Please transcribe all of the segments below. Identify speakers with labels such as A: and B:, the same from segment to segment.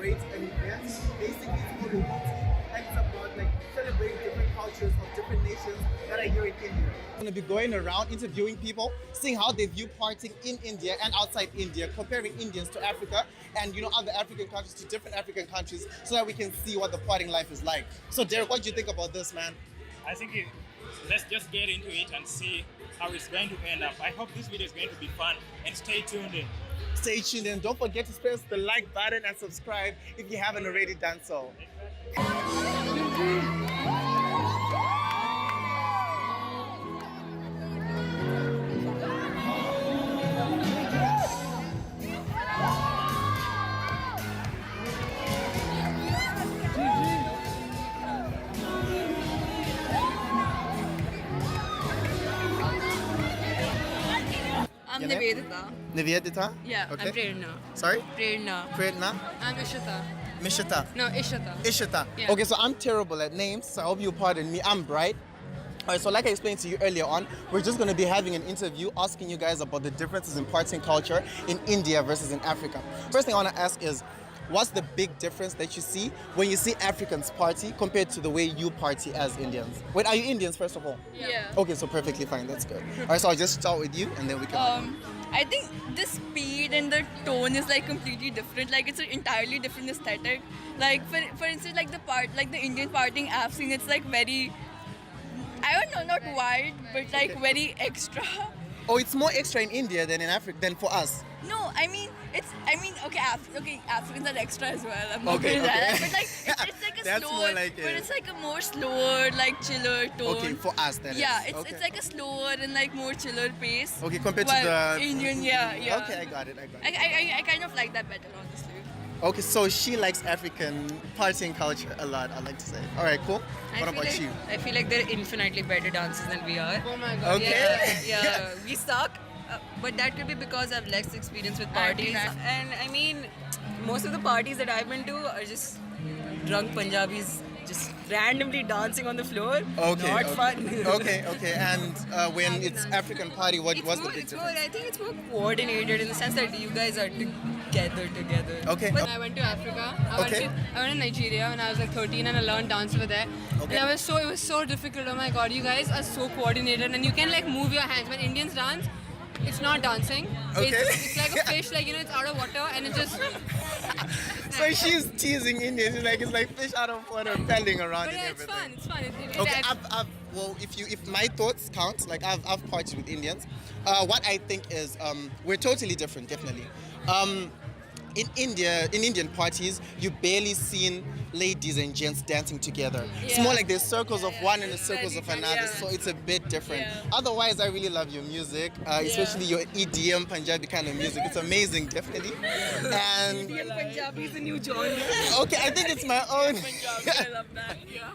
A: celebrate an event. Basically, it's called Ubuntu, and it's about like celebrating different cultures of different nations that are here in India. I'm gonna be going around interviewing people, seeing how they view partying in India and outside India, comparing Indians to Africa and other African countries to different African countries, so that we can see what the partying life is like. So, Derek, what do you think about this, man?
B: I think let's just get into it and see how it's going to end up. I hope this video is going to be fun, and stay tuned in.
A: Stay tuned and don't forget to press the like button and subscribe if you haven't already done so.
C: I'm Nivedita.
A: Nivedita?
C: Yeah,
A: Okay.
C: I'm Prerna.
A: Sorry?
C: Prerna.
A: Prerna?
C: I'm Ishita.
A: Mishita?
C: No, Ishita.
A: Ishita.
C: Yeah.
A: Okay, so I'm terrible at names, so I hope you pardon me. I'm Bright. Alright, so like I explained to you earlier on, we're just going to be having an interview asking you guys about the differences in partying culture in India versus in Africa. First thing I want to ask is, what's the big difference that you see when you see Africans party compared to the way you party as Indians? Wait, are you Indians first of all?
C: Yeah.
A: Okay, so perfectly fine, that's good. Alright, so I'll just start with you and then we can...
C: I think the speed and the tone is like completely different. Like it's an entirely different aesthetic. Like for instance, like the Indian partying I've seen, it's like very, I don't know, not wild, but like
A: Okay.
C: very extra.
A: Oh, it's more extra in India than in Africa, than for us.
C: No, okay, Africans are extra as well. I'm not
A: Okay,
C: gonna lie.
A: okay.
C: But like, it's like a
A: That's
C: slower,
A: more like
C: but
A: it.
C: it's like a more slower, like chiller tone.
A: Okay, for us that
C: Yeah,
A: is.
C: it's like a slower and like more chiller pace.
A: Okay, compared to
C: While
A: the...
C: Indian, yeah.
A: Okay, I got it.
C: I kind of like that better, honestly.
A: Okay, so she likes African partying culture a lot, I like to say. All right, cool. What about you?
D: I feel like they're infinitely better dancers than we are.
C: Oh my god.
A: Okay.
D: Yeah, we suck. But that could be because I have less experience with parties. And I mean, most of the parties that I've been to are just drunk Punjabis just randomly dancing on the floor.
A: Okay.
D: Not
A: okay.
D: fun.
A: Okay. And when it's African party, what's the big difference?
D: I think it's more coordinated in the sense that you guys are together.
A: Okay.
D: But
E: I went to Africa. I
A: Okay.
E: went to Nigeria when I was like 13 and I learned dance over there.
A: Okay.
E: And it was so difficult. Oh my god, you guys are so coordinated and you can like move your hands. When Indians dance, it's not dancing.
A: Okay.
E: It's like a fish, like it's out of water and it just.
A: So she's teasing Indians. She's like, it's like fish out of water, paddling around
E: But
A: and
E: yeah, it's
A: everything.
E: fun. It's fun.
A: Okay, well, if my thoughts count, like I've partied with Indians. What I think is we're totally different, definitely. In Indian parties, you barely seen ladies and gents dancing together. It's more like there's circles of one and the circles of another, so it's a bit different.
C: Yeah.
A: Otherwise, I really love your music, especially your EDM Punjabi kind of music. It's amazing, definitely. And
D: Punjabi is a new genre.
A: okay, I think it's my own.
C: I love that. Yeah.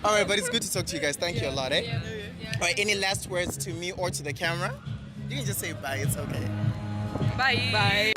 A: All right, but it's good to talk to you guys. Thank you a lot, eh? All right, any last words to me or to the camera? You can just say bye. It's okay.
C: Bye.
D: Bye.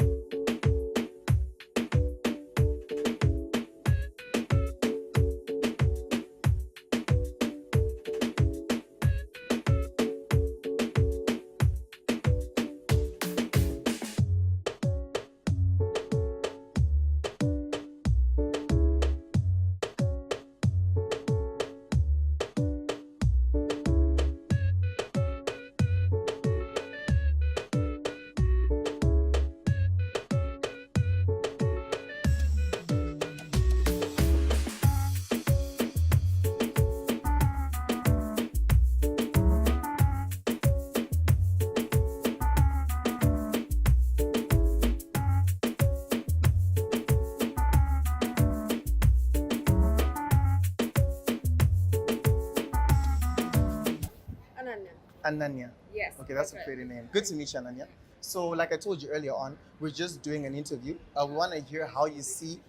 A: Ananya.
D: Yes.
A: Okay, that's a pretty name. Good to meet you, Ananya. So, like I told you earlier on, we're just doing an interview. We want to hear how you see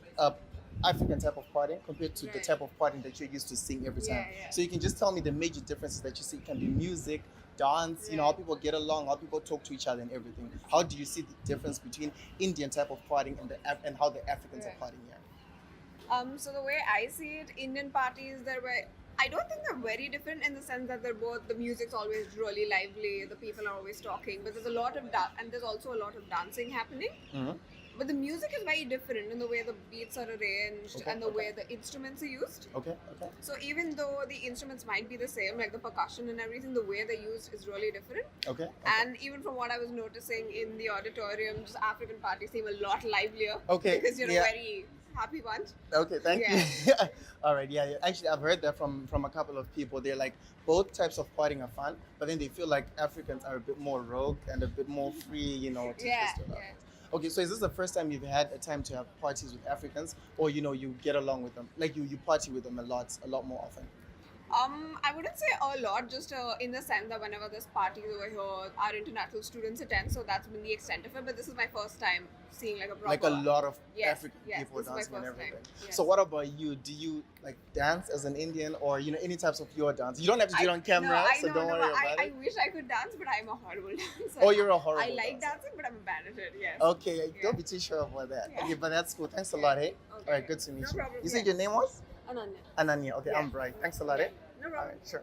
A: African type of partying compared to the type of partying that you're used to seeing every time. So you can just tell me the major differences that you see. It can be music, dance, how people get along, how people talk to each other and everything. How do you see the difference between Indian type of partying and how the Africans are partying here?
F: So the way I see it, Indian parties, I don't think they're very different in the sense that they're both, the music's always really lively, the people are always talking, but there's a lot of and there's also a lot of dancing happening. But the music is very different in the way the beats are arranged
A: Okay,
F: and the
A: okay.
F: way the instruments are used.
A: Okay. Okay.
F: So even though the instruments might be the same, like the percussion and everything, the way they're used is really different.
A: Okay.
F: And even from what I was noticing in the auditorium, just African parties seem a lot livelier.
A: Okay,
F: Because you're
A: yeah.
F: a very happy bunch.
A: Okay, thank you. All right, yeah. Actually, I've heard that from a couple of people. They're like both types of partying are fun, but then they feel like Africans are a bit more rogue and a bit more free, you know, to
F: Yeah,
A: just do that.
F: yeah.
A: Okay, so is this the first time you've had a time to have parties with Africans, or you know you get along with them, like you party with them a lot more often?
F: I wouldn't say a lot, just in the sense that whenever there's parties over here, our international students attend, so that's been the extent of it. But this is my first time seeing like a proper.
A: Like a lot of
F: Yes,
A: African
F: yes,
A: people
F: this is my
A: dancing and
F: first time.
A: everything.
F: Yes.
A: So what about you? Do you like dance as an Indian, or you know any types of your dance? You don't have to do it on camera, so don't worry about
F: I
A: it.
F: wish I could dance, but I'm a horrible dancer.
A: Oh, you're a horrible
F: I like
A: dancer.
F: dancing, but I'm bad at it. Yes.
A: Okay,
F: Yeah.
A: don't be too sure about that.
F: Yeah.
A: Okay, but that's cool. Thanks a
F: Yeah.
A: lot, hey?
F: Okay.
A: All right, good to meet
F: No
A: you.
F: problem,
A: You said
F: yeah.
A: your name was?
F: Ananya.
A: Ananya. Okay,
F: Yeah.
A: I'm Bright. Thanks a lot, eh?
F: No
A: All
F: problem.
A: right, sure.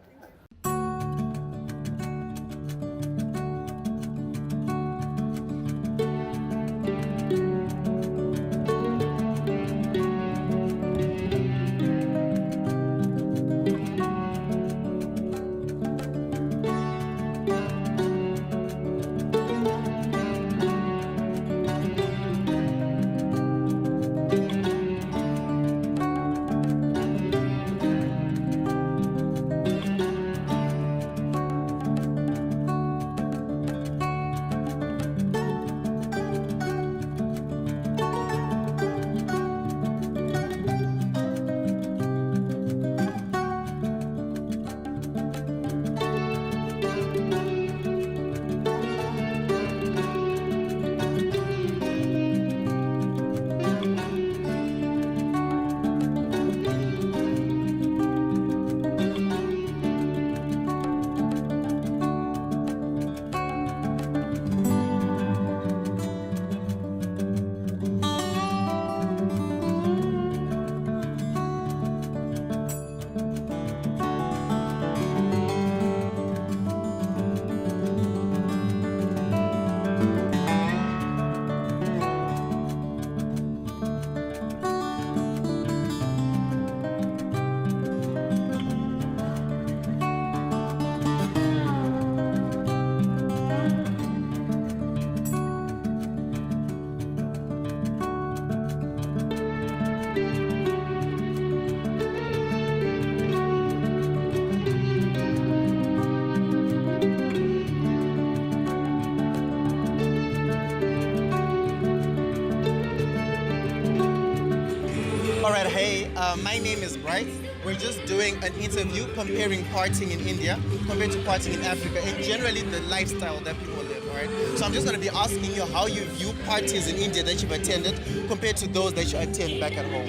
A: All right, hey, my name is Bright. We're just doing an interview comparing partying in India compared to partying in Africa and generally the lifestyle that people live, all right? So I'm just going to be asking you how you view parties in India that you've attended compared to those that you attend back at home.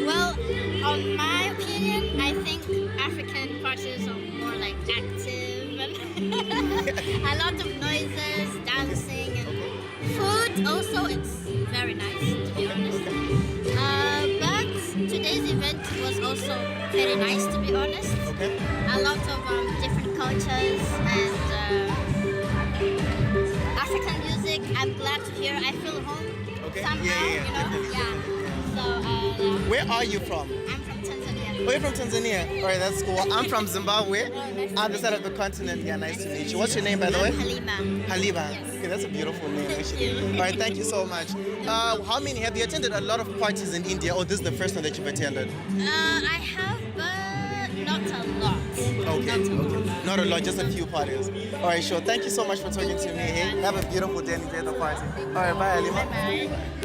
G: Well, on my opinion, I think African parties are more like active and a lot of noises, dancing, and food. Also, it's very nice to be honest. But today's event was also very nice to be honest.
A: Okay?
G: A lot of different cultures and African music. I'm glad to hear. I feel home
A: Okay.
G: somehow.
A: Yeah,
G: You know,
A: definitely.
G: yeah. So
A: Where are you from?
G: I'm from Tanzania.
A: Oh, you're from Tanzania. All right, that's cool. I'm from Zimbabwe.
G: nice to
A: Other side of the continent. Yeah, nice to meet you. What's your name, by the way?
G: Halima.
A: Halima.
G: Yes.
A: Okay, that's a beautiful name, actually.
G: you.
A: All right, thank you so much. How many have you attended a lot of parties in India, or this is the first one that you've attended?
G: I have, but not a lot.
A: Okay,
G: Not a lot.
A: okay. Not a lot, just a few parties. All right, sure. Thank you so much for talking to me. Hey, have a beautiful day and enjoy the party. All right, bye, Halima.
G: Bye-bye.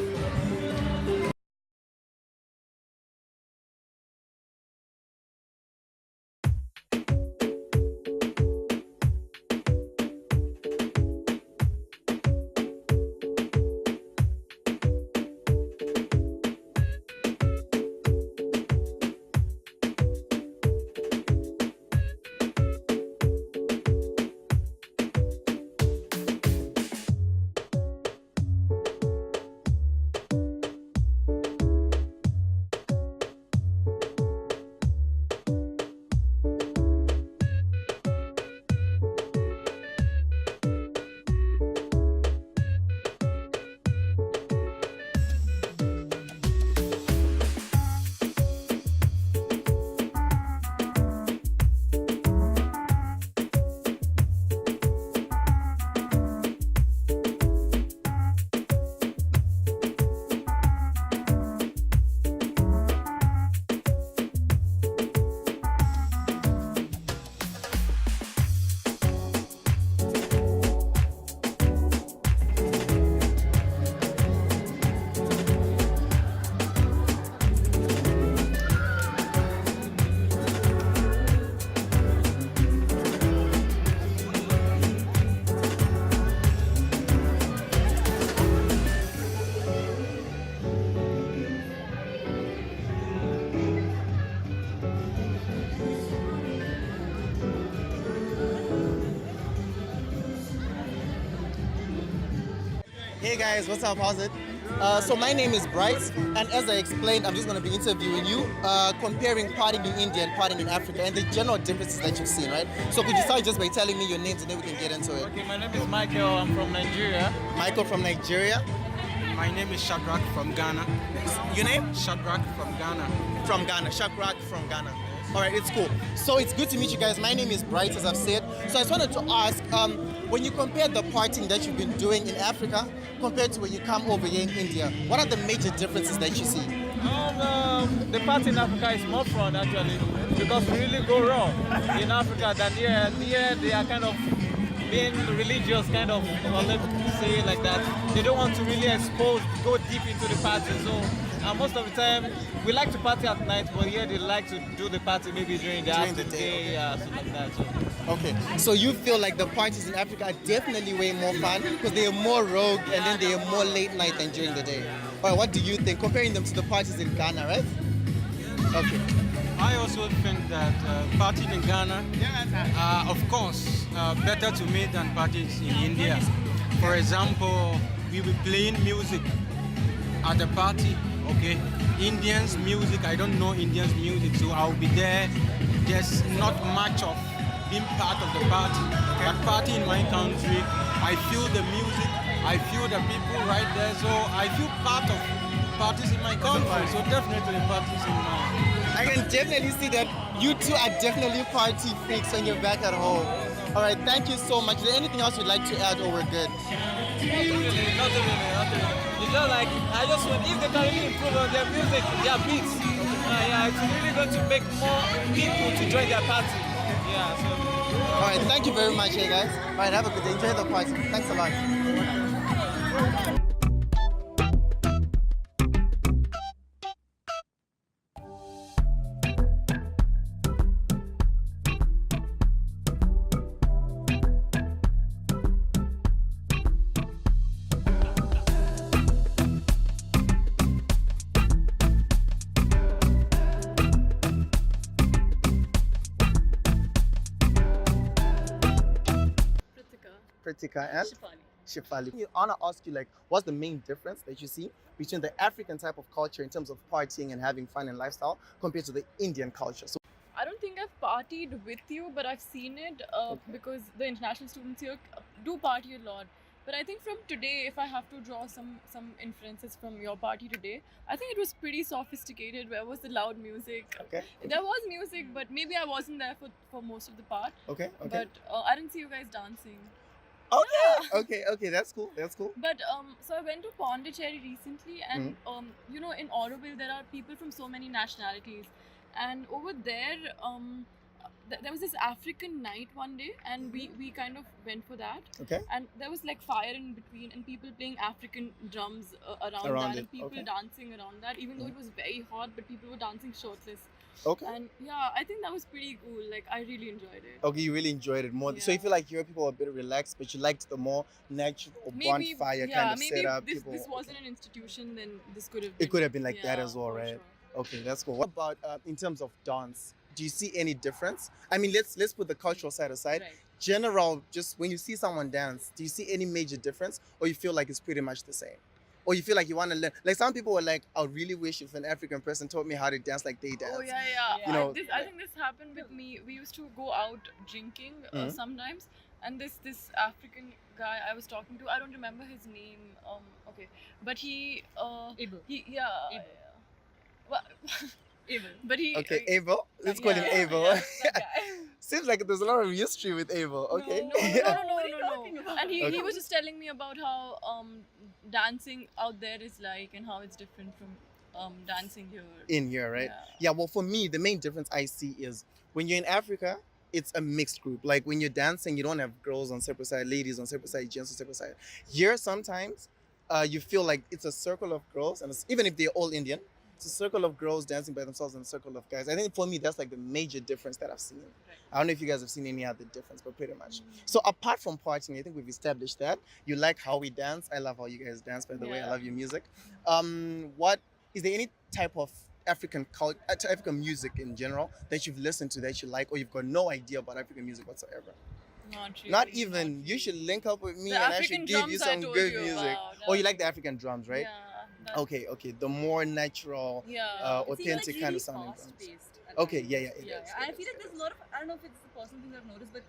A: Hey guys, what's up? How's it? So my name is Bryce, and as I explained, I'm just going to be interviewing you, comparing partying in India and partying in Africa, and the general differences that you've seen, right? So could you start just by telling me your names, and then we can get into it?
H: Okay, my name is Michael. I'm from Nigeria.
A: Michael from Nigeria.
H: My name is Shadrach from Ghana.
A: Your name?
H: Shadrach from Ghana.
A: From Ghana. Shadrach from Ghana. All right, it's cool. So it's good to meet you guys. My name is Bright, as I've said. So I just wanted to ask, when you compare the partying that you've been doing in Africa compared to when you come over here in India, what are the major differences that you see?
H: The party in Africa is more fun actually because we really go raw in Africa than here. Here they are kind of being religious, kind of, well, let's say it like that. They don't want to really go deep into the party. So most of the time we like to party at night, but here they like to do the party maybe during the day, something like that. So.
A: Okay, so you feel like the parties in Africa are definitely way more fun because they are more rogue and then they are more late night than during the day. All right, what do you think, comparing them to the parties in Ghana, right? Okay.
H: I also think that partying in Ghana are, of course, better to me than parties in India. For example, we will be playing music at the party, okay? Indians' music, I don't know Indians' music, so I'll be there. There's not much of being part of the party. But party in my country, I feel the music, I feel the people right there, so I feel part of parties in my country. So definitely parties in my...
A: I can definitely see that you two are definitely party freaks when you're back at home. All right, thank you so much. Is there anything else you'd like to add, or we're good?
H: Not really. It's just like, I just want, if they can really improve on their music, their beats, it's really going to make more people to join their party. Yeah, so.
A: All right, thank you very much, hey guys. All right, have a good day. Enjoy the party. Thanks a lot. Pritika and Shifali. I want to ask you, like, what's the main difference that you see between the African type of culture in terms of partying and having fun and lifestyle compared to the Indian culture? So,
C: I don't think I've partied with you, but I've seen it because the international students here do party a lot. But I think from today, if I have to draw some inferences from your party today, I think it was pretty sophisticated. Where was the loud music?
A: okay.
C: There was music, but maybe I wasn't there for most of the part.
A: Okay.
C: But I didn't see you guys dancing.
A: Okay, that's cool.
C: But so I went to Pondicherry recently, and you know, in Auroville there are people from so many nationalities, and over there there was this African night one day, and we kind of went for that.
A: Okay.
C: And there was like fire in between, and people playing African drums around that, and people dancing around that, even though it was very hot, but people were dancing shirtless.
A: Okay.
C: And yeah, I think that was pretty cool. Like, I really enjoyed it.
A: Okay, you really enjoyed it more. So you feel like your people were a bit relaxed, but you liked the more natural bonfire kind of setup.
C: Maybe this wasn't an institution, then this could have been.
A: It could have been like that as well,
C: for
A: right?
C: Sure.
A: Okay, that's cool. What about in terms of dance? Do you see any difference? I mean, let's put the cultural side aside.
C: Right.
A: General, just when you see someone dance, do you see any major difference, or you feel like it's pretty much the same? Or you feel like you want to learn? Like, some people were like, I really wish if an African person taught me how to dance like they dance.
C: Oh yeah.
A: You know,
C: I think this happened with me. We used to go out drinking sometimes, and this African guy I was talking to, I don't remember his name. Okay, but he
E: Ibu.
C: Well,
E: Abel.
C: but he
A: Abel. Let's call him Abel.
C: that guy.
A: Seems like there's a lot of history with Abel. Okay.
C: No. And he was just telling me about how dancing out there is like, and how it's different from dancing here.
A: In here, right? Yeah. Well, for me, the main difference I see is when you're in Africa, it's a mixed group. Like when you're dancing, you don't have girls on separate side, ladies on separate side, gents on separate side. Here, sometimes you feel like it's a circle of girls, and even if they're all Indian, it's a circle of girls dancing by themselves and a circle of guys. I think for me, that's like the major difference that I've seen.
C: Right.
A: I don't know if you guys have seen any other difference, but pretty much. So apart from partying, I think we've established that. You like how we dance. I love how you guys dance, by the way. I love your music. What is there any type of African music in general that you've listened to that you like, or you've got no idea about African music whatsoever?
C: Not really.
A: Not even. You should link up with me
C: The
A: and
C: African
A: I should give you
C: drums I
A: some
C: told
A: good
C: you
A: music.
C: about.
A: Oh, you like the African drums, right?
I: Yeah.
A: Okay, okay. The more natural, authentic kind of sounding drums. Okay, yeah, it is,
I: And I
A: it
I: feel
A: is,
I: like
A: it
I: there's
A: is.
I: a lot of, I don't know if it's the personal thing I've noticed, but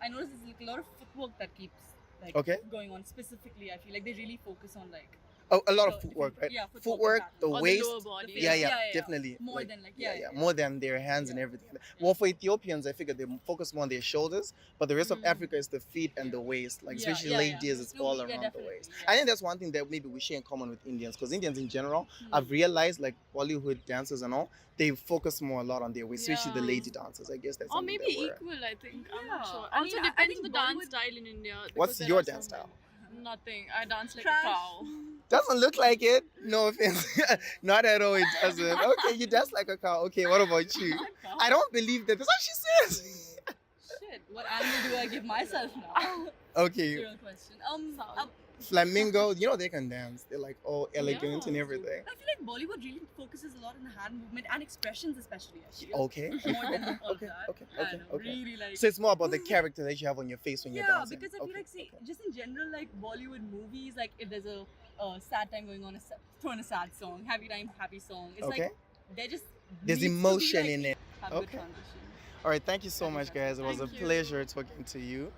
I: I noticed there's like a lot of footwork that keeps like
A: Okay.
I: going on. Specifically, I feel like they really focus on like
A: Oh, a lot of
I: the
A: footwork, right?
I: yeah,
A: Footwork, the
I: patterns.
A: waist.
I: lower body.
A: Yeah, definitely.
I: More than like
A: More than their hands and everything. Well, for Ethiopians, I figure they focus more on their shoulders, but the rest of Africa is the feet and the waist. Like especially ladies, it's all around the waist. I think that's one thing that maybe we share in common with Indians, because Indians in general, I've realized like Bollywood dancers and all, they focus more a lot on their waist, especially the lady dancers. I guess that's
J: Or
A: something
J: maybe
A: that we're-
J: equal, I think. I'm
I: Yeah.
J: not sure.
I: I
J: Also
I: mean, I
J: depends
I: think
J: on the dance
I: Bollywood-
J: style in India. because
A: What's
J: there
A: your
J: are
A: dance
J: so
A: style?
J: many. Nothing. I dance like
I: Trash.
J: a cow.
A: Doesn't look like it. No offense. Not at all, it doesn't. Okay, you dance like a cow. Okay, what about you? I don't believe that. That's what she says.
I: Shit, what angle do I give myself now?
A: Okay,
I: Real question.
A: flamingo, you know they can dance. They're like all elegant and everything.
I: I feel like Bollywood really focuses a lot on the hand movement and expressions, especially. I feel.
A: Okay.
I: More than all
A: Okay,
I: that.
A: okay,
I: I
A: okay,
I: don't know,
A: okay.
I: Really like.
A: So it's more about the character that you have on your face when you're
I: yeah,
A: dancing.
I: because I feel
A: Okay,
I: like, see,
A: okay.
I: just in general, like Bollywood movies, like if there's a sad time going on, throw in a sad song, happy time, happy song. It's
A: Okay.
I: like they're just.
A: There's
I: needs to be,
A: emotion
I: like,
A: in it.
I: have a good
A: Okay.
I: transition.
A: All right, thank you so much, guys. It was
J: Thank
A: a
J: you.
A: pleasure talking to you.